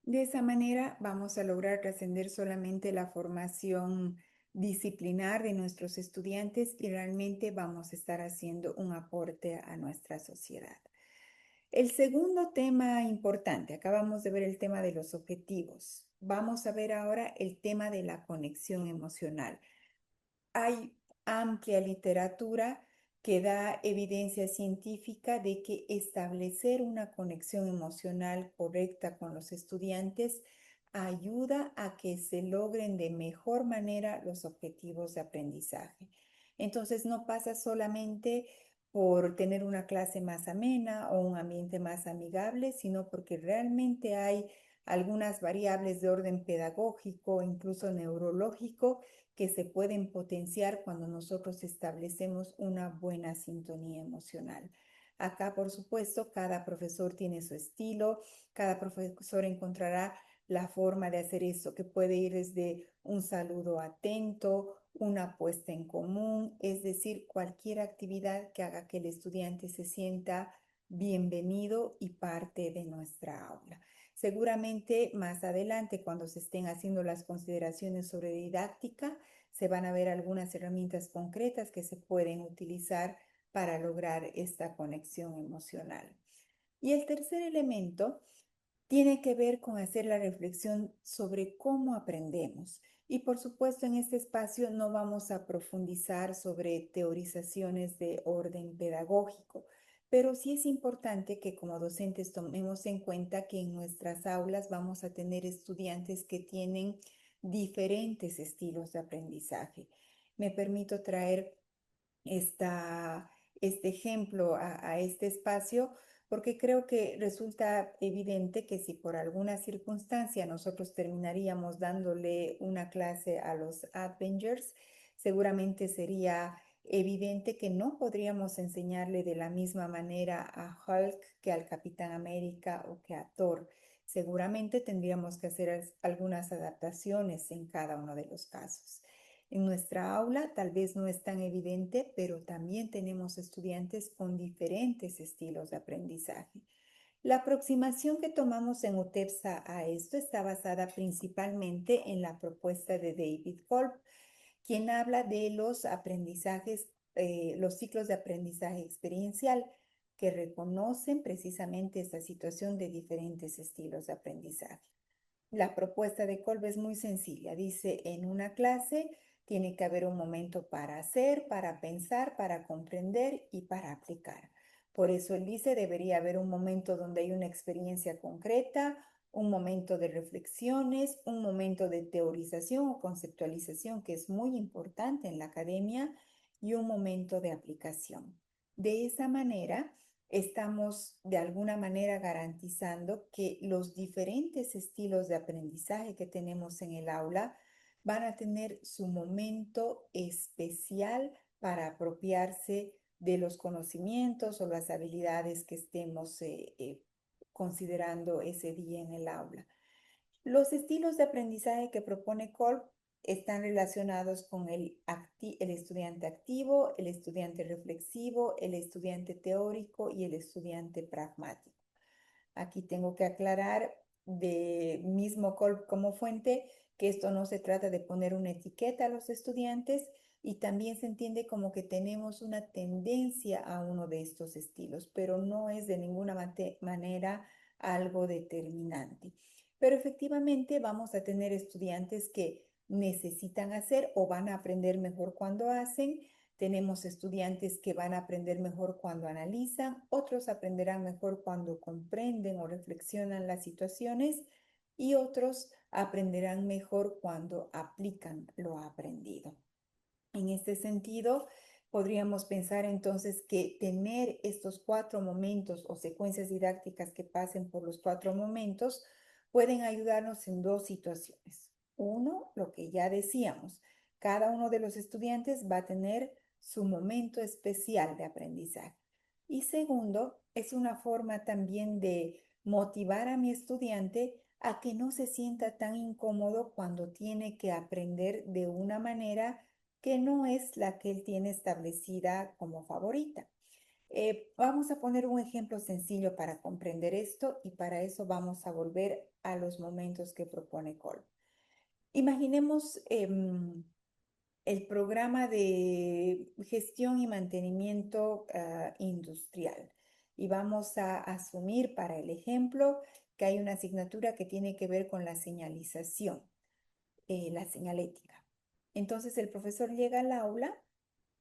De esa manera vamos a lograr trascender solamente la formación disciplinar de nuestros estudiantes y realmente vamos a estar haciendo un aporte a nuestra sociedad. El segundo tema importante, acabamos de ver el tema de los objetivos. Vamos a ver ahora el tema de la conexión emocional. Hay amplia literatura que da evidencia científica de que establecer una conexión emocional correcta con los estudiantes ayuda a que se logren de mejor manera los objetivos de aprendizaje. Entonces no pasa solamente por tener una clase más amena o un ambiente más amigable, sino porque realmente hay algunas variables de orden pedagógico, incluso neurológico, que se pueden potenciar cuando nosotros establecemos una buena sintonía emocional. Acá, por supuesto, cada profesor tiene su estilo, cada profesor encontrará la forma de hacer eso, que puede ir desde un saludo atento, una puesta en común, es decir, cualquier actividad que haga que el estudiante se sienta bienvenido y parte de nuestra aula. Seguramente más adelante, cuando se estén haciendo las consideraciones sobre didáctica, se van a ver algunas herramientas concretas que se pueden utilizar para lograr esta conexión emocional. Y el tercer elemento tiene que ver con hacer la reflexión sobre cómo aprendemos. Y por supuesto, en este espacio no vamos a profundizar sobre teorizaciones de orden pedagógico, pero sí es importante que como docentes tomemos en cuenta que en nuestras aulas vamos a tener estudiantes que tienen diferentes estilos de aprendizaje. Me permito traer este ejemplo a este espacio porque creo que resulta evidente que si por alguna circunstancia nosotros terminaríamos dándole una clase a los Avengers, seguramente sería evidente que no podríamos enseñarle de la misma manera a Hulk que al Capitán América o que a Thor. Seguramente tendríamos que hacer algunas adaptaciones en cada uno de los casos. En nuestra aula tal vez no es tan evidente, pero también tenemos estudiantes con diferentes estilos de aprendizaje. La aproximación que tomamos en UTEPSA a esto está basada principalmente en la propuesta de David Kolb, quien habla de los aprendizajes, los ciclos de aprendizaje experiencial que reconocen precisamente esta situación de diferentes estilos de aprendizaje. La propuesta de Kolb es muy sencilla. Dice, en una clase tiene que haber un momento para hacer, para pensar, para comprender y para aplicar. Por eso él dice, debería haber un momento donde hay una experiencia concreta, un momento de reflexiones, un momento de teorización o conceptualización, que es muy importante en la academia, y un momento de aplicación. De esa manera, estamos de alguna manera garantizando que los diferentes estilos de aprendizaje que tenemos en el aula van a tener su momento especial para apropiarse de los conocimientos o las habilidades que estemos considerando ese día en el aula. Los estilos de aprendizaje que propone Kolb están relacionados con el estudiante activo, el estudiante reflexivo, el estudiante teórico y el estudiante pragmático. Aquí tengo que aclarar de mismo Kolb como fuente que esto no se trata de poner una etiqueta a los estudiantes y también se entiende como que tenemos una tendencia a uno de estos estilos, pero no es de ninguna manera algo determinante. Pero efectivamente vamos a tener estudiantes que necesitan hacer o van a aprender mejor cuando hacen. Tenemos estudiantes que van a aprender mejor cuando analizan, otros aprenderán mejor cuando comprenden o reflexionan las situaciones y otros aprenderán mejor cuando aplican lo aprendido. En este sentido, podríamos pensar entonces que tener estos cuatro momentos o secuencias didácticas que pasen por los cuatro momentos pueden ayudarnos en dos situaciones. Uno, lo que ya decíamos, cada uno de los estudiantes va a tener su momento especial de aprendizaje. Y segundo, es una forma también de motivar a mi estudiante a que no se sienta tan incómodo cuando tiene que aprender de una manera que no es la que él tiene establecida como favorita. Vamos a poner un ejemplo sencillo para comprender esto y para eso vamos a volver a los momentos que propone Kolb. Imaginemos el programa de gestión y mantenimiento industrial y vamos a asumir para el ejemplo que hay una asignatura que tiene que ver con la señalización, la señalética. Entonces el profesor llega al aula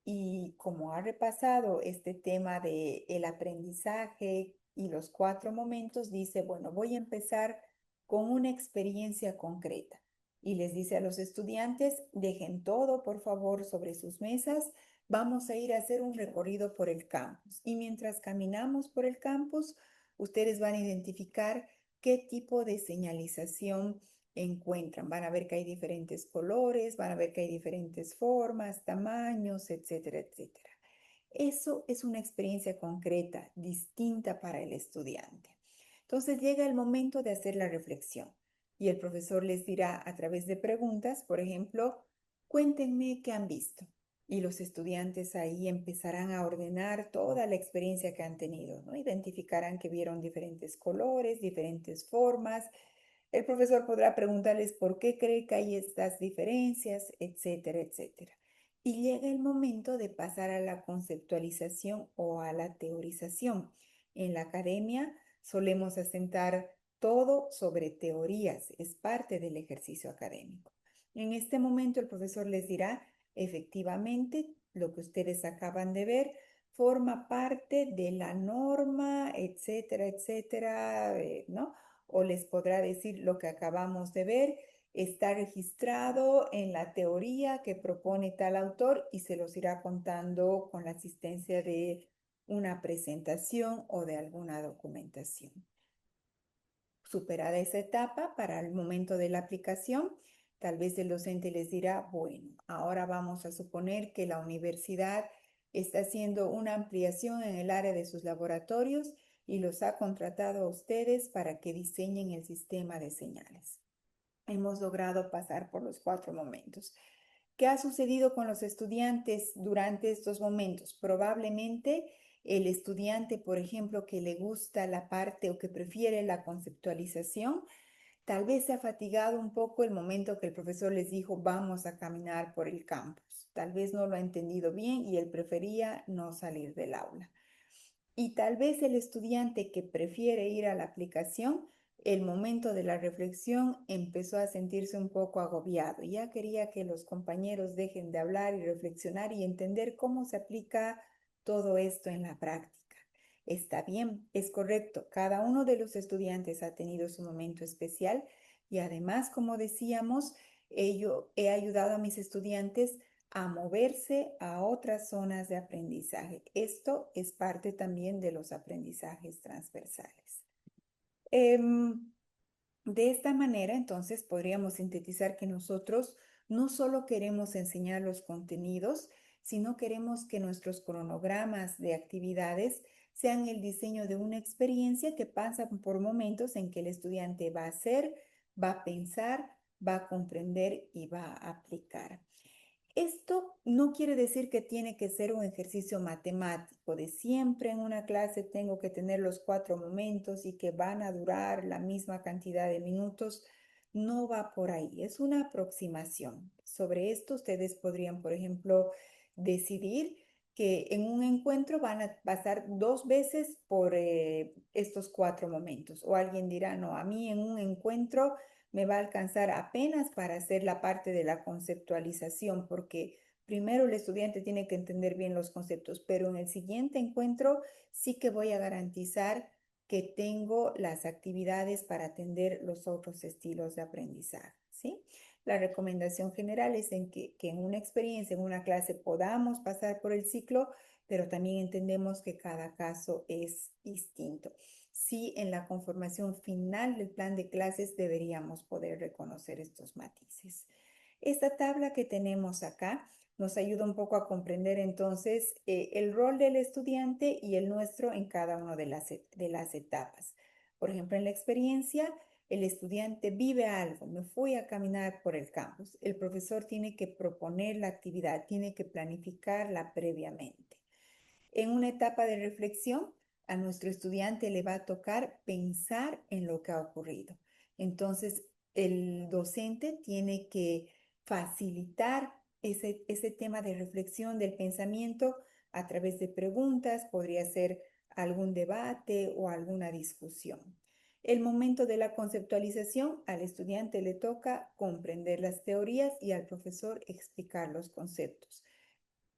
y como ha repasado este tema de el aprendizaje y los cuatro momentos, dice, bueno, voy a empezar con una experiencia concreta. Y les dice a los estudiantes, dejen todo, por favor, sobre sus mesas. Vamos a ir a hacer un recorrido por el campus. Y mientras caminamos por el campus, ustedes van a identificar qué tipo de señalización encuentran. Van a ver que hay diferentes colores, van a ver que hay diferentes formas, tamaños, etcétera, etcétera. Eso es una experiencia concreta, distinta para el estudiante. Entonces llega el momento de hacer la reflexión y el profesor les dirá a través de preguntas, por ejemplo, cuéntenme qué han visto. Y los estudiantes ahí empezarán a ordenar toda la experiencia que han tenido, ¿no? Identificarán que vieron diferentes colores, diferentes formas, el profesor podrá preguntarles por qué cree que hay estas diferencias, etcétera, etcétera. Y llega el momento de pasar a la conceptualización o a la teorización. En la academia solemos asentar todo sobre teorías, es parte del ejercicio académico. En este momento el profesor les dirá, efectivamente, lo que ustedes acaban de ver forma parte de la norma, etcétera, etcétera, ¿no? O les podrá decir lo que acabamos de ver está registrado en la teoría que propone tal autor y se los irá contando con la asistencia de una presentación o de alguna documentación. Superada esa etapa, para el momento de la aplicación, tal vez el docente les dirá, bueno, ahora vamos a suponer que la universidad está haciendo una ampliación en el área de sus laboratorios y los ha contratado a ustedes para que diseñen el sistema de señales. Hemos logrado pasar por los cuatro momentos. ¿Qué ha sucedido con los estudiantes durante estos momentos? Probablemente el estudiante, por ejemplo, que le gusta la parte o que prefiere la conceptualización, tal vez se ha fatigado un poco el momento que el profesor les dijo vamos a caminar por el campus. Tal vez no lo ha entendido bien y él prefería no salir del aula. Y tal vez el estudiante que prefiere ir a la aplicación, el momento de la reflexión empezó a sentirse un poco agobiado. Ya quería que los compañeros dejen de hablar y reflexionar y entender cómo se aplica todo esto en la práctica. Está bien, es correcto. Cada uno de los estudiantes ha tenido su momento especial y además, como decíamos, he ayudado a mis estudiantes a moverse a otras zonas de aprendizaje. Esto es parte también de los aprendizajes transversales. De esta manera, entonces, podríamos sintetizar que nosotros no solo queremos enseñar los contenidos, sino queremos que nuestros cronogramas de actividades sean el diseño de una experiencia que pasa por momentos en que el estudiante va a hacer, va a pensar, va a comprender y va a aplicar. Esto no quiere decir que tiene que ser un ejercicio matemático, de siempre en una clase tengo que tener los cuatro momentos y que van a durar la misma cantidad de minutos. No va por ahí, es una aproximación. Sobre esto ustedes podrían, por ejemplo, decidir que en un encuentro van a pasar dos veces por estos cuatro momentos. O alguien dirá, no, a mí en un encuentro me va a alcanzar apenas para hacer la parte de la conceptualización, porque primero el estudiante tiene que entender bien los conceptos, pero en el siguiente encuentro sí que voy a garantizar que tengo las actividades para atender los otros estilos de aprendizaje, ¿sí? La recomendación general es que en una experiencia, en una clase, podamos pasar por el ciclo, pero también entendemos que cada caso es distinto. Sí, en la conformación final del plan de clases deberíamos poder reconocer estos matices. Esta tabla que tenemos acá nos ayuda un poco a comprender entonces el rol del estudiante y el nuestro en cada una de las etapas. Por ejemplo, en la experiencia, el estudiante vive algo, me fui a caminar por el campus. El profesor tiene que proponer la actividad, tiene que planificarla previamente. En una etapa de reflexión, a nuestro estudiante le va a tocar pensar en lo que ha ocurrido. Entonces, el docente tiene que facilitar ese tema de reflexión del pensamiento a través de preguntas, podría ser algún debate o alguna discusión. El momento de la conceptualización, al estudiante le toca comprender las teorías y al profesor explicar los conceptos.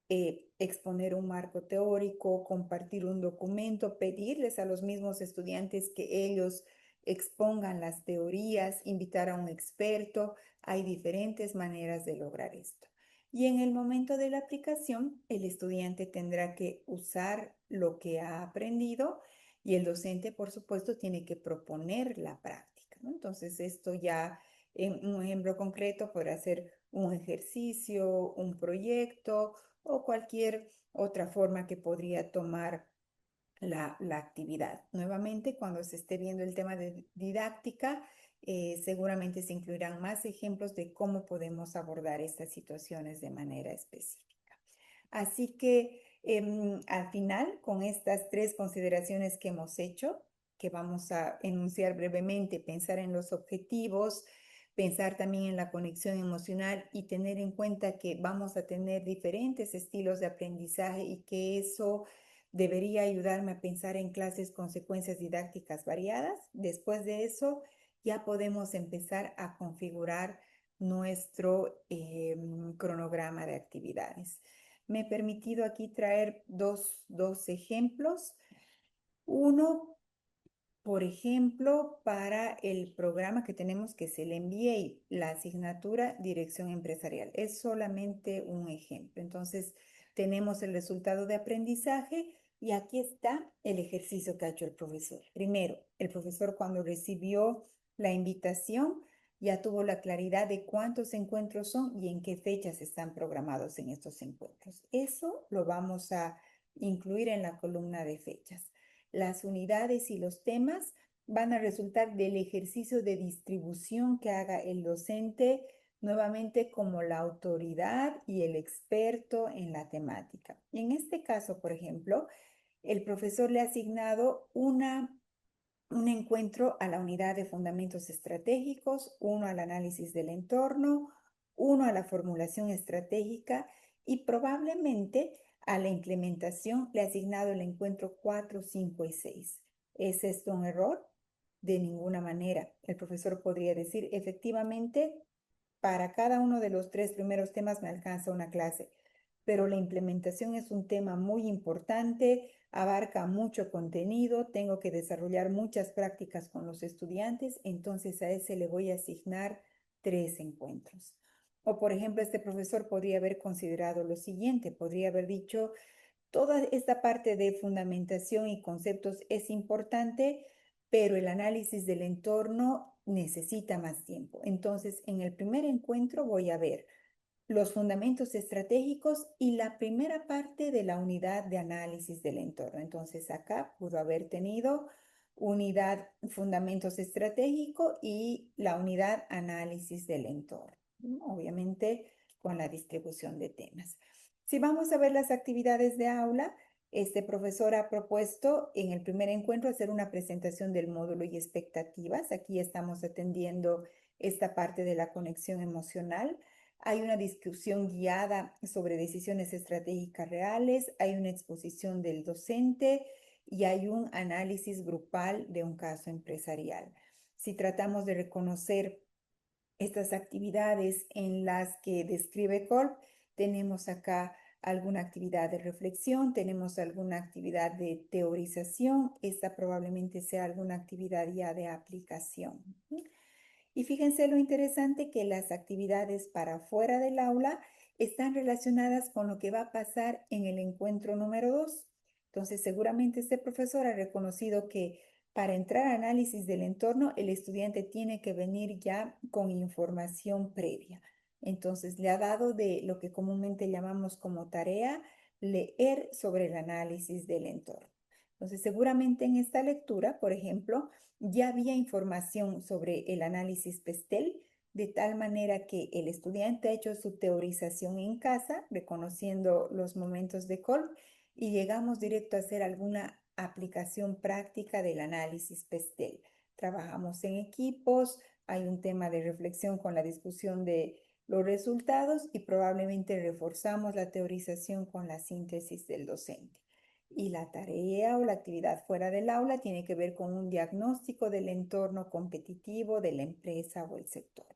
Exponer un marco teórico, compartir un documento, pedirles a los mismos estudiantes que ellos expongan las teorías, invitar a un experto. Hay diferentes maneras de lograr esto. Y en el momento de la aplicación, el estudiante tendrá que usar lo que ha aprendido y el docente, por supuesto, tiene que proponer la práctica, ¿no? Entonces, esto ya en un ejemplo concreto podrá ser un ejercicio, un proyecto o cualquier otra forma que podría tomar la actividad. Nuevamente, cuando se esté viendo el tema de didáctica, seguramente se incluirán más ejemplos de cómo podemos abordar estas situaciones de manera específica. Así que al final, con estas tres consideraciones que hemos hecho, que vamos a enunciar brevemente, pensar en los objetivos, pensar también en la conexión emocional y tener en cuenta que vamos a tener diferentes estilos de aprendizaje y que eso debería ayudarme a pensar en clases con secuencias didácticas variadas. Después de eso, ya podemos empezar a configurar nuestro cronograma de actividades. Me he permitido aquí traer dos ejemplos. Uno, por ejemplo, para el programa que tenemos que es el MBA, la asignatura Dirección Empresarial. Es solamente un ejemplo. Entonces, tenemos el resultado de aprendizaje y aquí está el ejercicio que ha hecho el profesor. Primero, el profesor cuando recibió la invitación ya tuvo la claridad de cuántos encuentros son y en qué fechas están programados en estos encuentros. Eso lo vamos a incluir en la columna de fechas. Las unidades y los temas van a resultar del ejercicio de distribución que haga el docente, nuevamente como la autoridad y el experto en la temática. En este caso, por ejemplo, el profesor le ha asignado un encuentro a la unidad de fundamentos estratégicos, uno al análisis del entorno, uno a la formulación estratégica y probablemente a la implementación le ha asignado el encuentro 4, 5 y 6. ¿Es esto un error? De ninguna manera. El profesor podría decir, efectivamente, para cada uno de los tres primeros temas me alcanza una clase, pero la implementación es un tema muy importante, abarca mucho contenido, tengo que desarrollar muchas prácticas con los estudiantes, entonces a ese le voy a asignar 3 encuentros. O por ejemplo, este profesor podría haber considerado lo siguiente, podría haber dicho, toda esta parte de fundamentación y conceptos es importante, pero el análisis del entorno necesita más tiempo. Entonces, en el primer encuentro voy a ver los fundamentos estratégicos y la primera parte de la unidad de análisis del entorno. Entonces, acá pudo haber tenido unidad fundamentos estratégicos y la unidad análisis del entorno. Obviamente, con la distribución de temas. Si vamos a ver las actividades de aula, este profesor ha propuesto en el primer encuentro hacer una presentación del módulo y expectativas. Aquí estamos atendiendo esta parte de la conexión emocional. Hay una discusión guiada sobre decisiones estratégicas reales, hay una exposición del docente y hay un análisis grupal de un caso empresarial. Si tratamos de reconocer estas actividades en las que describe Kolb, tenemos acá alguna actividad de reflexión, tenemos alguna actividad de teorización, esta probablemente sea alguna actividad ya de aplicación. Y fíjense lo interesante que las actividades para fuera del aula están relacionadas con lo que va a pasar en el encuentro número 2. Entonces, seguramente este profesor ha reconocido que para entrar a análisis del entorno, el estudiante tiene que venir ya con información previa. Entonces, le ha dado de lo que comúnmente llamamos como tarea leer sobre el análisis del entorno. Entonces, seguramente en esta lectura, por ejemplo, ya había información sobre el análisis PESTEL, de tal manera que el estudiante ha hecho su teorización en casa, reconociendo los momentos de Kolb, y llegamos directo a hacer alguna aplicación práctica del análisis PESTEL. Trabajamos en equipos, hay un tema de reflexión con la discusión de los resultados y probablemente reforzamos la teorización con la síntesis del docente. Y la tarea o la actividad fuera del aula tiene que ver con un diagnóstico del entorno competitivo de la empresa o el sector.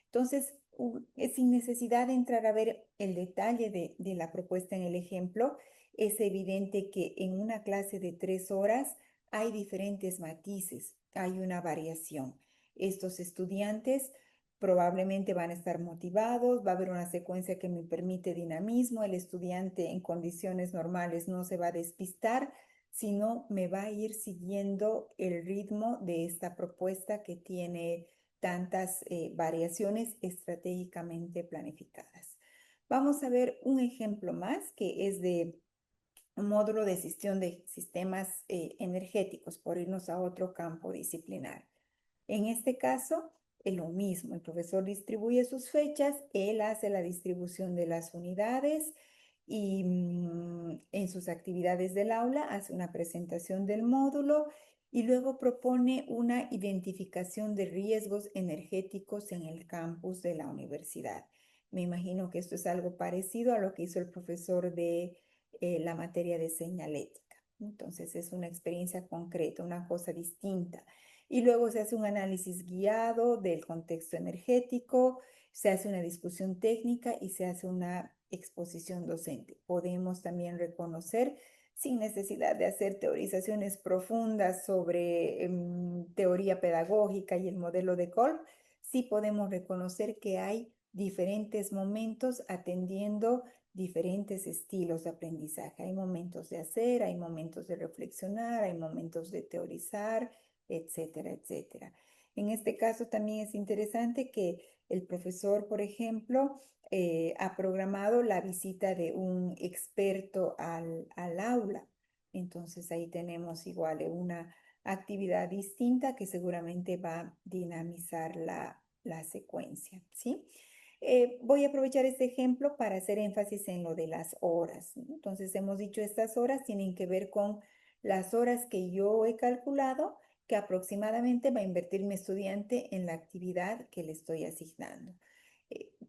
Entonces, sin necesidad de entrar a ver el detalle de la propuesta en el ejemplo, es evidente que en una clase de 3 horas hay diferentes matices, hay una variación. Estos estudiantes probablemente van a estar motivados, va a haber una secuencia que me permite dinamismo, el estudiante en condiciones normales no se va a despistar, sino me va a ir siguiendo el ritmo de esta propuesta que tiene tantas variaciones estratégicamente planificadas. Vamos a ver un ejemplo más que es de un módulo de gestión de sistemas energéticos, por irnos a otro campo disciplinar. En este caso, es lo mismo, el profesor distribuye sus fechas, él hace la distribución de las unidades y en sus actividades del aula hace una presentación del módulo y luego propone una identificación de riesgos energéticos en el campus de la universidad. Me imagino que esto es algo parecido a lo que hizo el profesor de la materia de señalética. Entonces es una experiencia concreta, una cosa distinta. Y luego se hace un análisis guiado del contexto energético, se hace una discusión técnica y se hace una exposición docente. Podemos también reconocer, sin necesidad de hacer teorizaciones profundas sobre teoría pedagógica y el modelo de Kolb, sí podemos reconocer que hay diferentes momentos atendiendo diferentes estilos de aprendizaje. Hay momentos de hacer, hay momentos de reflexionar, hay momentos de teorizar, etcétera, etcétera. En este caso también es interesante que el profesor, por ejemplo, ha programado la visita de un experto al aula. Entonces ahí tenemos igual una actividad distinta que seguramente va a dinamizar la secuencia, ¿sí? Voy a aprovechar este ejemplo para hacer énfasis en lo de las horas, ¿no? Entonces hemos dicho estas horas tienen que ver con las horas que yo he calculado que aproximadamente va a invertir mi estudiante en la actividad que le estoy asignando.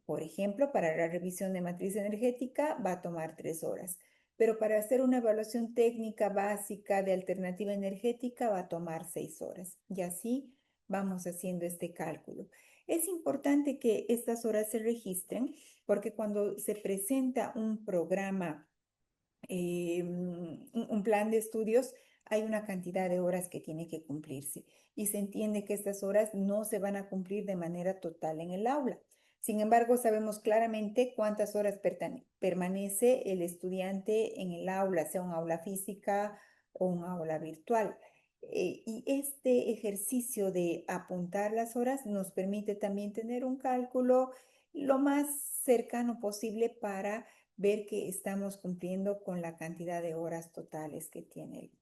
Por ejemplo, para la revisión de matriz energética va a tomar 3 horas, pero para hacer una evaluación técnica básica de alternativa energética va a tomar 6 horas. Y así vamos haciendo este cálculo. Es importante que estas horas se registren porque cuando se presenta un programa, un plan de estudios, hay una cantidad de horas que tiene que cumplirse y se entiende que estas horas no se van a cumplir de manera total en el aula. Sin embargo, sabemos claramente cuántas horas permanece el estudiante en el aula, sea un aula física o un aula virtual. Y este ejercicio de apuntar las horas nos permite también tener un cálculo lo más cercano posible para ver que estamos cumpliendo con la cantidad de horas totales que tiene